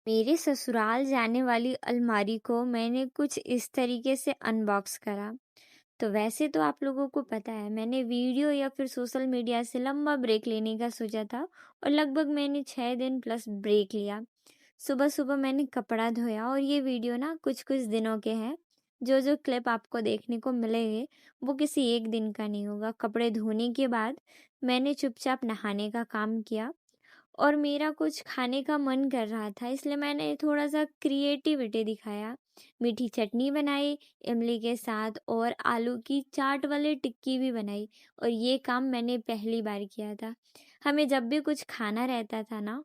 मेरे ससुराल जाने वाली अलमारी को मैंने कुछ इस तरीके से अनबॉक्स करा। तो वैसे तो आप लोगों को पता है मैंने वीडियो या फिर सोशल मीडिया से लंबा ब्रेक लेने का सोचा था और लगभग मैंने 6 दिन प्लस ब्रेक लिया। सुबह सुबह मैंने कपड़ा धोया और ये वीडियो ना कुछ कुछ दिनों के हैं। जो जो क्लिप आपको देखने को मिलेंगे वो किसी एक दिन का नहीं होगा। कपड़े धोने के बाद मैंने चुपचाप नहाने का काम किया और मेरा कुछ खाने का मन कर रहा था, इसलिए मैंने थोड़ा-सा क्रिएटिविटी दिखाया। मीठी चटनी बनाई इमली के साथ और आलू की चाट वाली टिक्की भी बनाई और ये काम मैंने पहली बार किया था। हमें जब भी कुछ खाना रहता था ना,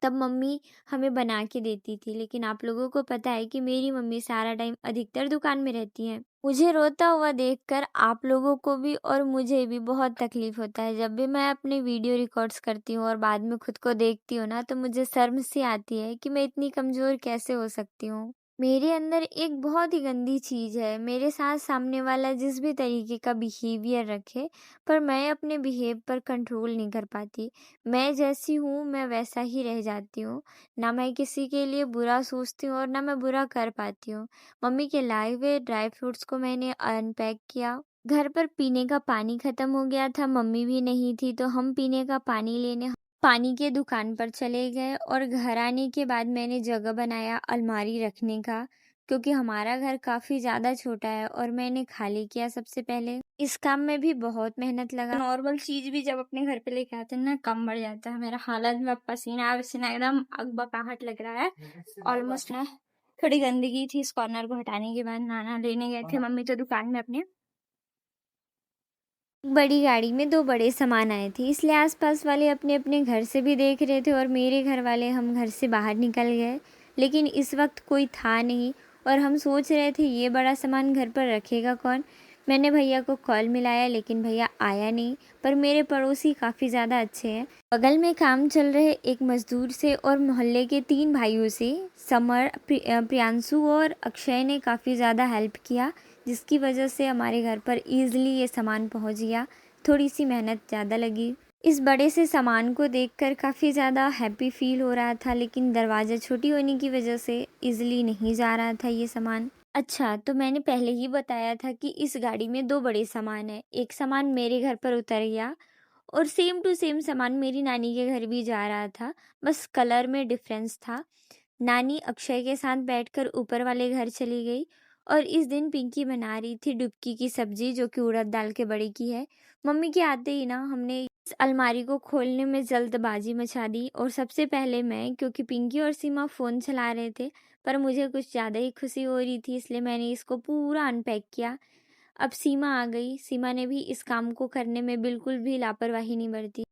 तब मम्मी हमें बना के देती थी, लेकिन आप लोगों को पता है कि मेरी मम्मी सारा टाइम अधिकतर दुकान में रहती हैं। मुझे रोता हुआ देखकर आप लोगों को भी और मुझे भी बहुत तकलीफ होता है। जब भी मैं अपने वीडियो रिकॉर्ड्स करती हूँ और बाद में खुद को देखती हूँ ना, तो मुझे शर्म सी आती है कि मैं इतनी कमज़ोर कैसे हो सकती हूँ। मेरे अंदर एक बहुत ही गंदी चीज़ है, मेरे साथ सामने वाला जिस भी तरीके का बिहेवियर रखे, पर मैं अपने बिहेव पर कंट्रोल नहीं कर पाती। मैं जैसी हूँ, मैं वैसा ही रह जाती हूँ। ना मैं किसी के लिए बुरा सोचती हूँ और ना मैं बुरा कर पाती हूँ। मम्मी के लाए हुए ड्राई फ्रूट्स को मैंने अनपैक किया। घर पर पीने का पानी खत्म हो गया था, मम्मी भी नहीं थी, तो हम पीने का पानी लेने पानी के दुकान पर चले गए और घर आने के बाद मैंने जगह बनाया अलमारी रखने का, क्योंकि हमारा घर काफ़ी ज़्यादा छोटा है और मैंने खाली किया सबसे पहले। इस काम में भी बहुत मेहनत लगा। नॉर्मल चीज़ भी जब अपने घर पे लेके आते हैं ना, कम बढ़ जाता है। मेरा हालत में पसीना-वसीना एकदम अकबकाहट लग रहा है। ऑलमोस्ट ना थोड़ी गंदगी थी, इस कॉर्नर को हटाने के बाद नाना लेने गए थे मम्मी तो दुकान में अपने। बड़ी गाड़ी में 2 बड़े सामान आए थे, इसलिए आस-पास वाले अपने-अपने घर से भी देख रहे थे और मेरे घर वाले हम घर से बाहर निकल गए। लेकिन इस वक़्त कोई था नहीं और हम सोच रहे थे ये बड़ा सामान घर पर रखेगा कौन? मैंने भैया को कॉल मिलाया लेकिन भैया आया नहीं, पर मेरे पड़ोसी काफ़ी ज़्यादा अच्छे हैं। बगल में काम चल रहे एक मज़दूर से और मोहल्ले के 3 भाइयों से समर, प्रियांशु और अक्षय ने काफ़ी ज़्यादा हेल्प किया, जिसकी वजह से हमारे घर पर ईज़िली ये सामान पहुंच गया। थोड़ी-सी मेहनत ज़्यादा लगी। इस बड़े से सामान को देखकर काफ़ी ज़्यादा हैप्पी फ़ील हो रहा था, लेकिन दरवाज़ा छोटी होने की वजह से ईज़िली नहीं जा रहा था ये सामान। अच्छा, तो मैंने पहले ही बताया था कि इस गाड़ी में 2 बड़े सामान हैं। एक सामान मेरे घर पर उतर गया और सेम टू सेम सामान मेरी नानी के घर भी जा रहा था, बस कलर में डिफ़रेंस था। नानी अक्षय के साथ बैठकर ऊपर वाले घर चली गई और इस दिन पिंकी बना रही थी डुबकी की सब्जी, जो कि उड़द दाल के बड़े की है। मम्मी के आते ही ना हमने इस अलमारी को खोलने में जल्दबाजी मचा दी और सबसे पहले मैं, क्योंकि पिंकी और सीमा फ़ोन चला रहे थे, पर मुझे कुछ ज़्यादा ही खुशी हो रही थी, इसलिए मैंने इसको पूरा अनपैक किया। अब सीमा आ गई। सीमा ने भी इस काम को करने में बिल्कुल भी लापरवाही नहीं बरती।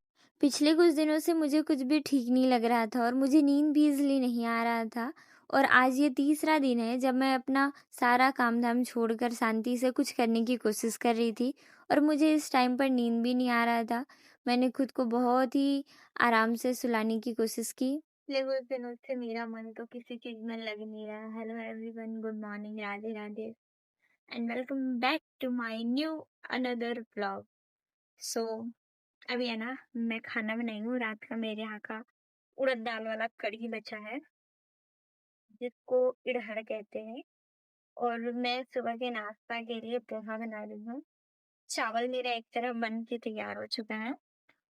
पिछले कुछ दिनों से मुझे कुछ भी ठीक नहीं लग रहा था और मुझे नींद भी ईज़िली नहीं आ रहा था और आज ये तीसरा दिन है जब मैं अपना सारा काम-धाम छोड़कर शांति से कुछ करने की कोशिश कर रही थी और मुझे इस टाइम पर नींद भी नहीं आ रहा था। मैंने खुद को बहुत ही आराम से सुलाने की कोशिश की। पिछले कुछ दिनों से मेरा मन तो किसी चीज़ में लग नहीं रहा। Hello everyone, good morning, Radhe Radhe and welcome back to my new another vlog. So अभी है ना, मैं खाना बनाई हूँ। रात का मेरे यहाँ का उड़द दाल वाला कढ़ी बचा है, जिसको इड़हड़ कहते हैं, और मैं सुबह के नाश्ता के लिए पोहा बना रही हूँ। चावल मेरा एक तरफ बन के तैयार हो चुका है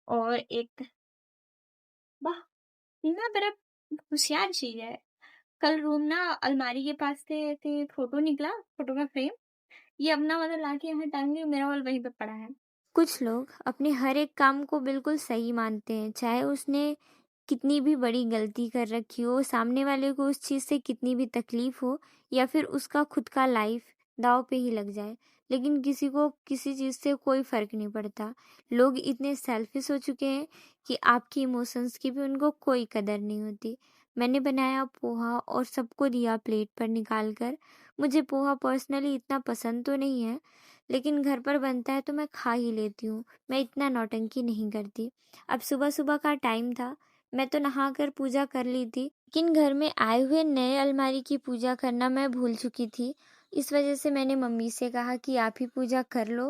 और एक वाह! इतना बड़ा होशियार चीज़ है। कल रूम ना अलमारी के पास से ऐसे फ़ोटो निकला, फ़ोटो का फ्रेम। ये अपना मतलब लाके यहाँ टांग दी, मेरा वाला वहीं पे पड़ा है। कुछ लोग अपने हर एक काम को बिल्कुल सही मानते हैं, चाहे उसने कितनी भी बड़ी गलती कर रखी हो, सामने वाले को उस चीज़ से कितनी भी तकलीफ हो या फिर उसका खुद का लाइफ दाँव पे ही लग जाए, लेकिन किसी को किसी चीज़ से कोई फ़र्क नहीं पड़ता। लोग इतने सेल्फ़िश हो चुके हैं कि आपकी इमोशंस की भी उनको कोई कदर नहीं होती। मैंने बनाया पोहा और सबको दिया प्लेट पर निकाल कर। मुझे पोहा पर्सनली इतना पसंद तो नहीं है, लेकिन घर पर बनता है तो मैं खा ही लेती हूँ। मैं इतना नौटंकी नहीं करती। अब सुबह-सुबह का टाइम था, मैं तो नहाकर पूजा कर ली थी, लेकिन घर में आए हुए नए अलमारी की पूजा करना मैं भूल चुकी थी। इस वजह से मैंने मम्मी से कहा कि आप ही पूजा कर लो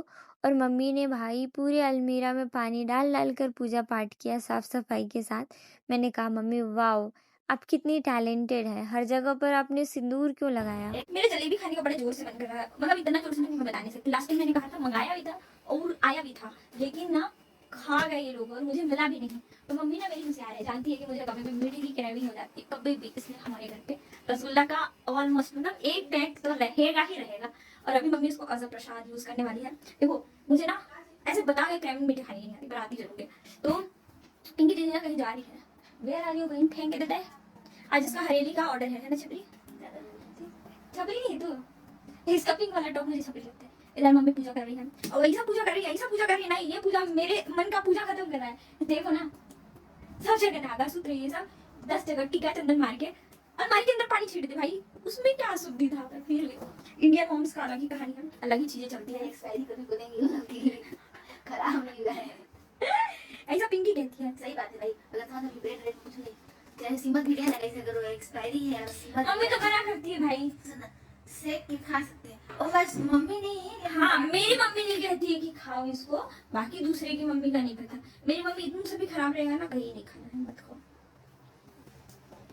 और मम्मी ने भाई पूरे अलमीरा में पानी डाल-डाल कर पूजा पाठ किया साफ-सफाई के साथ। मैंने कहा मम्मी वाओ! आप कितनी टैलेंटेड हैं, हर जगह पर आपने सिंदूर क्यों लगाया? मेरे जलेबी खाने का बड़े जोर से मन कर रहा है, मतलब इतना जोर से मैं बता नहीं सकती। लास्ट टाइम मैंने कहा था, मंगाया भी था और आया भी था, लेकिन ना खा गए ये लोग और मुझे मिला भी नहीं। तो मम्मी ना मेरी होशियार है, जानती है कि मुझे कभी भी मीठे की क्रेविंग हो जाती है कभी भी, इसलिए हमारे घर पे रसगुल्ला का ऑलमोस्ट मतलब एक पैक तो रहेगा ही रहेगा। और अभी मम्मी इसको एज अ प्रसाद यूज करने वाली है। देखो मुझे ना ऐसे बता के क्रेविंग मीठे खानी नहीं आती, बनाती जरूर है। तो पिंकी दीदी ना कहीं जा रही है, where are you going, thank you देते। आज इसका हरेली का ऑर्डर है ना छपरी, छपरी नहीं तो इसका पिंक वाला टॉप मुझे छपरी लगता है। इधर मम्मी पूजा कर रही है और ऐसा पूजा कर रही है, ऐसा पूजा कर रही है ना, ये पूजा मेरे मन का पूजा खत्म कर रहा है। देखो ना सब जगह नागा सूत्र ये सब 10 जगह टीका चंदन मार के अलमारी के अंदर पानी छीट दे भाई, उसमें क्या शुद्धि था। फिर भी इंडियन मॉम्स का अलग ही कहानी है, अलग ही चीजें चलती है। एक्सपायरी कभी खुलेंगी खराब नहीं हुआ है ऐसा पिंकी कहती है। सही बात है भाई, अगर था तो ब्रेड रेट कुछ नहीं, चाहे सीमत भी कहना कैसे करो, एक्सपायरी है सीमत मम्मी तो बना करती है भाई, सेक के खा सकते हैं। और बस मम्मी नहीं है, हाँ मेरी मम्मी नहीं कहती है कि खाओ इसको, बाकी दूसरे की मम्मी का नहीं पता। मेरी मम्मी इतनी से भी खराब रहेगा ना, कहीं नहीं खाना है, मत खाओ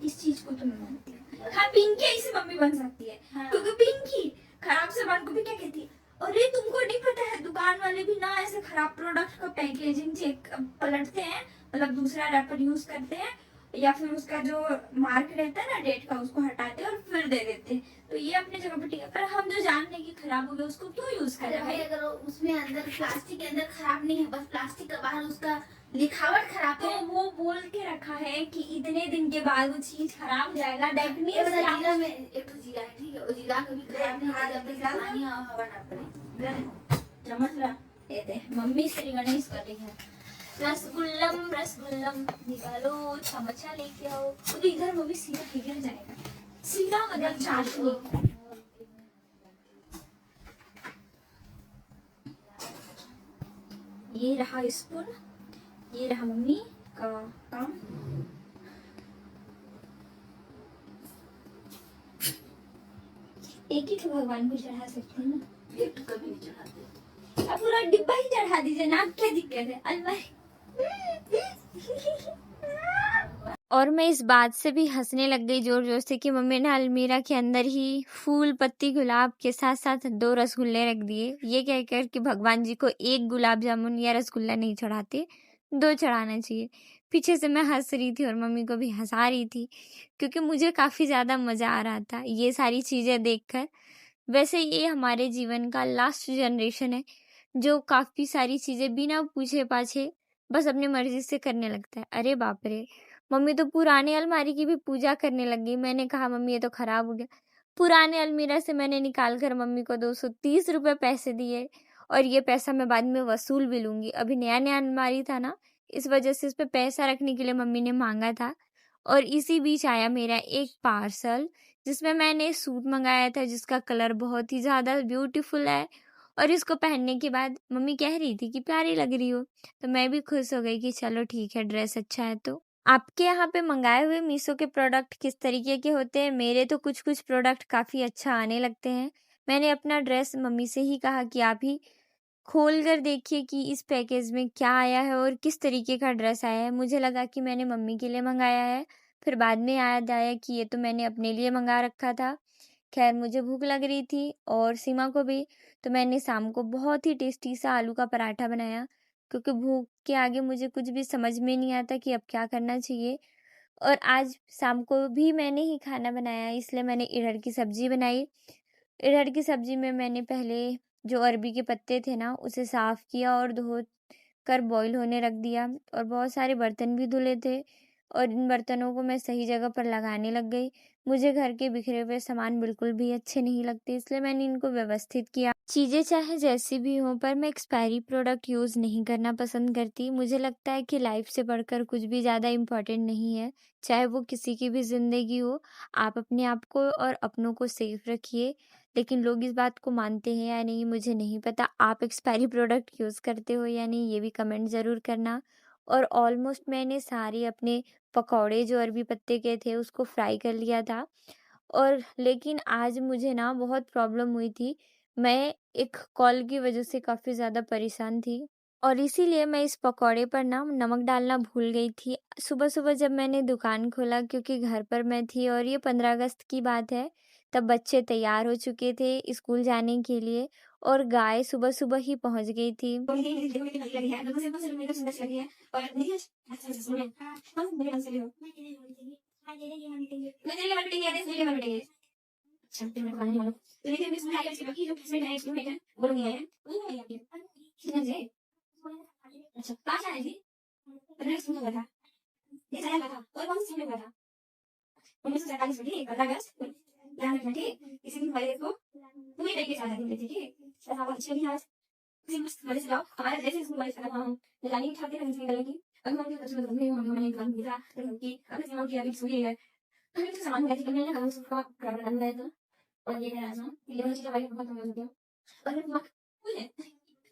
इस चीज को। तो मैं मानती हूँ हाँ पिंकी ऐसी मम्मी बन सकती है, हाँ। क्योंकि पिंकी खराब सामान को भी क्या कहती है, अरे तुमको नहीं पता है दुकान वाले भी ना ऐसे खराब प्रोडक्ट का पैकेजिंग चेक पलटते हैं, मतलब दूसरा रैपर यूज करते हैं या फिर उसका जो मार्क रहता है ना डेट का, उसको हटाते और फिर दे देते हैं। तो ये अपने जगह पर ठीक है, पर हम जो जान रहे कि खराब हो गया उसको क्यों यूज कर रहे हैं। अगर उसमें अंदर प्लास्टिक के अंदर खराब नहीं है, बस प्लास्टिक का बाहर उसका लिखावट खराब है, तो वो बोल के रखा है कि इतने दिन के बाद वो चीज खराब हो जाएगा। दैट मींस जीरा में एक तो जीरा है, ठीक है, और जीरा कभी खराब नहीं होगा जब तक पानी और हवा ना पड़े। चम्मच ला ये दे, मम्मी श्री गणेश कर रही है। रसगुल्लम रसगुल्लम निकालो, चमचा लेके आओ। तो इधर वो भी सीधा गिर जाएगा, सीधा मतलब चाशनी। ये रहा स्पून, ये रहा मम्मी का काम। एक ही तो भगवान को चढ़ा सकते हैं ना, एक तो कभी नहीं चढ़ाते। अब पूरा डिब्बा ही चढ़ा दीजिए ना, क्या दिक्कत है अलमारी। और मैं इस बात से भी हंसने लग गई जोर जोर से कि मम्मी ने अलमीरा के अंदर ही फूल पत्ती गुलाब के साथ साथ 2 रसगुल्ले रख दिए, ये कहकर कि भगवान जी को 1 गुलाब जामुन या रसगुल्ला नहीं चढ़ाते, 2 चढ़ाना चाहिए। पीछे से मैं हंस रही थी और मम्मी को भी हंसा रही थी, क्योंकि मुझे काफ़ी ज़्यादा मज़ा आ रहा था ये सारी चीज़ें देखकर। वैसे ये हमारे जीवन का लास्ट जनरेशन है जो काफ़ी सारी चीज़ें बिना पूछे पाछे बस अपनी मर्जी से करने लगता है। अरे बाप रे! मम्मी तो पुराने अलमारी की भी पूजा करने लग गई। मैंने कहा मम्मी ये तो खराब हो गया। पुराने अलमीरा से मैंने निकाल कर मम्मी को 230 रुपए पैसे दिए और ये पैसा मैं बाद में वसूल भी लूँगी। अभी नया-नया अलमारी था ना, इस वजह से इस पे पैसा रखने के लिए मम्मी ने माँगा था। और इसी बीच आया मेरा एक पार्सल जिसमें मैंने सूट मँगाया था जिसका कलर बहुत ही ज़्यादा ब्यूटीफुल है और इसको पहनने के बाद मम्मी कह रही थी कि प्यारी लग रही हो। तो मैं भी खुश हो गई कि चलो ठीक है, ड्रेस अच्छा है तो। आपके यहाँ पे मंगाए हुए मीशो के प्रोडक्ट किस तरीके के होते हैं? मेरे तो कुछ-कुछ प्रोडक्ट काफ़ी अच्छा आने लगते हैं। मैंने अपना ड्रेस मम्मी से ही कहा कि आप ही खोल कर देखिए कि इस पैकेज में क्या आया है और किस तरीके का ड्रेस आया है। मुझे लगा कि मैंने मम्मी के लिए मंगाया है, फिर बाद में याद आया कि ये तो मैंने अपने लिए मंगा रखा था। खैर मुझे भूख लग रही थी और सीमा को भी, तो मैंने शाम को बहुत ही टेस्टी सा आलू का पराठा बनाया, क्योंकि भूख के आगे मुझे कुछ भी समझ में नहीं आता कि अब क्या करना चाहिए। और आज शाम को भी मैंने ही खाना बनाया, इसलिए मैंने अरहर की सब्ज़ी बनाई। अरहर की सब्ज़ी में मैंने पहले जो अरबी के पत्ते थे ना, उसे साफ़ किया और धो कर बॉईल होने रख दिया और बहुत सारे बर्तन भी धुले थे और इन बर्तनों को मैं सही जगह पर लगाने लग गई। मुझे घर के बिखरे हुए सामान बिल्कुल भी अच्छे नहीं लगते, इसलिए मैंने इनको व्यवस्थित किया। चीज़ें चाहे जैसी भी हों, पर मैं एक्सपायरी प्रोडक्ट यूज़ नहीं करना पसंद करती। मुझे लगता है कि लाइफ से बढ़कर कुछ भी ज़्यादा इम्पोर्टेंट नहीं है, चाहे वो किसी की भी ज़िंदगी हो। आप अपने आप को और अपनों को सेफ रखिए। लेकिन लोग इस बात को मानते हैं या नहीं मुझे नहीं पता। आप एक्सपायरी प्रोडक्ट यूज़ करते हो या नहीं, ये भी कमेंट ज़रूर करना। और ऑलमोस्ट मैंने सारे अपने पकौड़े जो अरबी पत्ते के थे उसको फ्राई कर लिया था। और लेकिन आज मुझे ना बहुत प्रॉब्लम हुई थी। मैं एक कॉल की वज़ह से काफ़ी ज़्यादा परेशान थी और इसीलिए मैं इस पकौड़े पर ना नमक डालना भूल गई थी। सुबह-सुबह जब मैंने दुकान खोला, क्योंकि घर पर मैं थी और ये 15 अगस्त की बात है, तब बच्चे तैयार हो चुके थे स्कूल जाने के लिए और गाय सुबह-सुबह ही पहुँच गई थी। तो मुझे ये देखो कितनी अच्छी लगी है, बिल्कुल सिंपल से मेरे को सुंदर सी लगी है और देखिए अच्छा से सुनो। हाँ, मेरे ढंग से ले लो। मैं तेरे लिए मर मिटेंगे, तेरे लिए मर मिटेंगे। अच्छा, फिर मेरे को खाना नहीं मालूम। तो देखिए इसमें आई अच्छी बाकी जो हस्बैंड है, एक्सपेरिमेंट है, वो नहीं है। वो नहीं है आपके। कितने से? अच्छा, 5 आए थे। 15 अगस्त में हुआ था। ये सारा हुआ था। और कौन सा समय हुआ था? 1947 में ठीक, 15 अगस्त। ध्यान रखना ठीक। इसी दिन हमारे देश को पूरी तरीके से आजादी मिली थी ठीक। ऐसा आपको अच्छी लगी आज? किसी मस्त मजे से जाओ। हमारे जैसे स्कूल वाले सर हम जानी नहीं चाहते कहीं से निकलने की। अभी हम बच्चे लोग घूमने हमने दुकान भेजा कि अपने सीमा की अभी सुई है। हमें तो सामान मैच करने ना हम उसका कर बना है तो और ये है ना ये वाली चीजें वाली बहुत हो गई और फिर मत बोले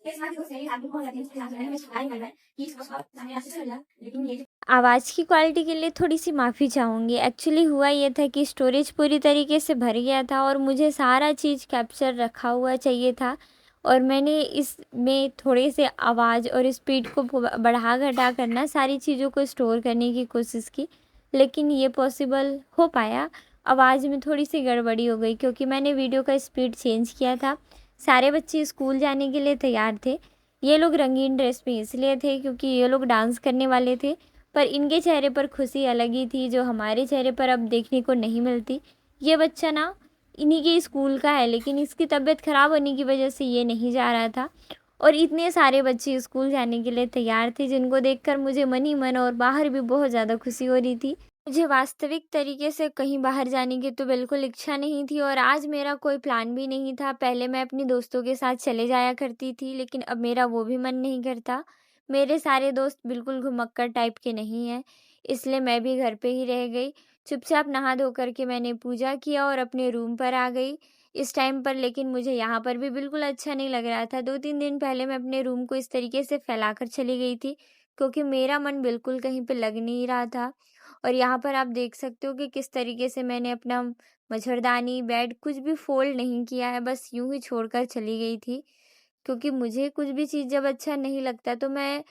इस बात को सही आपको बहुत ज्यादा समझ रहा है मैं सुनाई कर रहा है कि इसको सब सामने ऐसे चल रहा लेकिन ये आवाज़ की क्वालिटी के लिए थोड़ी-सी माफ़ी चाहूँगी। एक्चुअली हुआ ये था कि स्टोरेज पूरी तरीके से भर गया था और मुझे सारा चीज़ कैप्चर रखा हुआ चाहिए था और मैंने इसमें थोड़े से आवाज़ और स्पीड को बढ़ा-घटा कर ना सारी चीज़ों को स्टोर करने की कोशिश की, लेकिन ये पॉसिबल हो पाया। आवाज़ में थोड़ी-सी गड़बड़ी हो गई क्योंकि मैंने वीडियो का स्पीड चेंज किया था। सारे बच्चे स्कूल जाने के लिए तैयार थे। ये लोग रंगीन ड्रेस में इसलिए थे क्योंकि ये लोग डांस करने वाले थे। पर इनके चेहरे पर खुशी अलग ही थी जो हमारे चेहरे पर अब देखने को नहीं मिलती। ये बच्चा ना इन्हीं के स्कूल का है, लेकिन इसकी तबीयत ख़राब होने की वजह से ये नहीं जा रहा था और इतने सारे बच्चे स्कूल जाने के लिए तैयार थे जिनको देखकर मुझे मन ही मन और बाहर भी बहुत ज़्यादा खुशी हो रही थी। मुझे वास्तविक तरीके से कहीं बाहर जाने की तो बिल्कुल इच्छा नहीं थी और आज मेरा कोई प्लान भी नहीं था। पहले मैं अपने दोस्तों के साथ चले जाया करती थी, लेकिन अब मेरा वो भी मन नहीं करता। मेरे सारे दोस्त बिल्कुल घुमक्कड़ टाइप के नहीं हैं, इसलिए मैं भी घर पे ही रह गई। चुपचाप नहा धो कर के मैंने पूजा किया और अपने रूम पर आ गई। इस टाइम पर लेकिन मुझे यहाँ पर भी बिल्कुल अच्छा नहीं लग रहा था। 2-3 दिन पहले मैं अपने रूम को इस तरीके से फैलाकर चली गई थी, क्योंकि मेरा मन बिल्कुल कहीं पे लग नहीं रहा था। और यहाँ पर आप देख सकते हो कि किस तरीके से मैंने अपना मच्छरदानी, बेड कुछ भी फ़ोल्ड नहीं किया है, बस यूँ ही छोड़कर चली गई थी। क्योंकि मुझे कुछ भी चीज़ जब अच्छा नहीं लगता तो मैं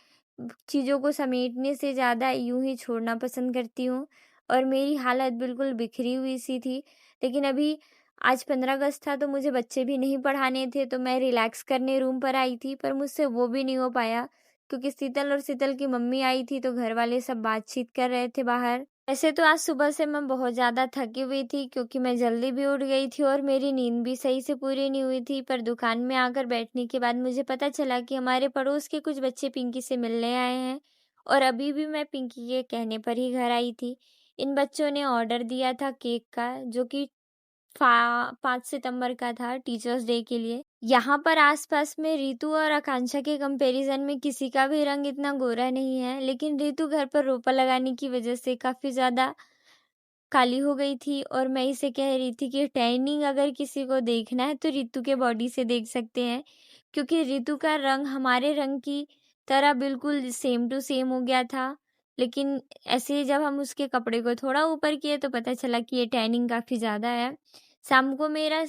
चीज़ों को समेटने से ज़्यादा यूँ ही छोड़ना पसंद करती हूँ और मेरी हालत बिल्कुल बिखरी हुई सी थी। लेकिन अभी आज 15 अगस्त था तो मुझे बच्चे भी नहीं पढ़ाने थे, तो मैं रिलैक्स करने रूम पर आई थी, पर मुझसे वो भी नहीं हो पाया क्योंकि शीतल और शीतल की मम्मी आई थी तो घर वाले सब बातचीत कर रहे थे बाहर। वैसे तो आज सुबह से मैं बहुत ज़्यादा थकी हुई थी क्योंकि मैं जल्दी भी उठ गई थी और मेरी नींद भी सही से पूरी नहीं हुई थी, पर दुकान में आकर बैठने के बाद मुझे पता चला कि हमारे पड़ोस के कुछ बच्चे पिंकी से मिलने आए हैं और अभी भी मैं पिंकी के कहने पर ही घर आई थी। इन बच्चों ने ऑर्डर दिया था केक का, जो कि 5 सितंबर का था, टीचर्स डे के लिए। यहाँ पर आस-पास में रितु और आकांक्षा के कंपैरिज़न में किसी का भी रंग इतना गोरा नहीं है, लेकिन रितु घर पर रोपा लगाने की वजह से काफ़ी ज़्यादा काली हो गई थी और मैं इसे कह रही थी कि टैनिंग अगर किसी को देखना है तो रितु के बॉडी से देख सकते हैं, क्योंकि रितु का रंग हमारे रंग की तरह बिल्कुल सेम टू सेम हो गया था। लेकिन ऐसे ही जब हम उसके कपड़े को थोड़ा ऊपर किए तो पता चला कि ये टैनिंग काफ़ी ज़्यादा है। शाम को मेरा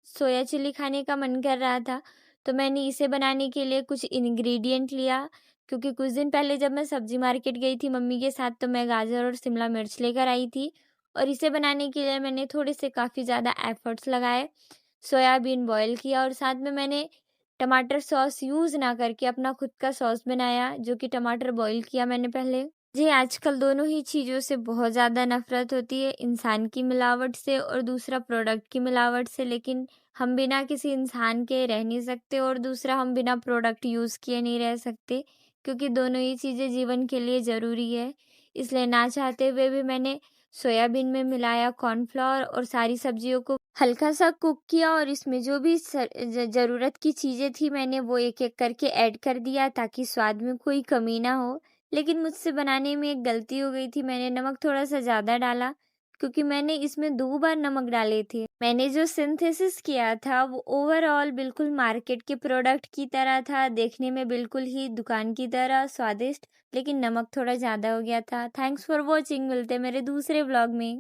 सोया चिल्ली खाने का मन कर रहा था, तो मैंने इसे बनाने के लिए कुछ इंग्रेडिएंट लिया, क्योंकि कुछ दिन पहले जब मैं सब्जी मार्केट गई थी मम्मी के साथ तो मैं गाजर और शिमला मिर्च लेकर आई थी और इसे बनाने के लिए मैंने थोड़े से काफ़ी ज़्यादा एफ़र्ट्स लगाए। सोयाबीन बॉयल किया और साथ में मैंने टमाटर सॉस यूज़ ना करके अपना खुद का सॉस बनाया, जो कि टमाटर बॉयल किया मैंने पहले। जी, आजकल दोनों ही चीज़ों से बहुत ज़्यादा नफ़रत होती है, इंसान की मिलावट से और दूसरा प्रोडक्ट की मिलावट से। लेकिन हम बिना किसी इंसान के रह नहीं सकते और दूसरा हम बिना प्रोडक्ट यूज़ किए नहीं रह सकते, क्योंकि दोनों ही चीज़ें जीवन के लिए ज़रूरी है। इसलिए ना चाहते हुए भी मैंने सोयाबीन में मिलाया कॉर्नफ्लोर और सारी सब्जियों को हल्का-सा कुक किया और इसमें जो भी ज़रूरत की चीज़ें थी मैंने वो एक-एक करके ऐड कर दिया ताकि स्वाद में कोई कमी ना हो। लेकिन मुझसे बनाने में एक गलती हो गई थी, मैंने नमक थोड़ा-सा ज़्यादा डाला क्योंकि मैंने इसमें 2 बार नमक डाले थे। मैंने जो सिंथेसिस किया था वो ओवरऑल बिल्कुल मार्केट के प्रोडक्ट की तरह था, देखने में बिल्कुल ही दुकान की तरह स्वादिष्ट, लेकिन नमक थोड़ा ज़्यादा हो गया था। थैंक्स फॉर वॉचिंग, मिलते हैं मेरे दूसरे व्लॉग में।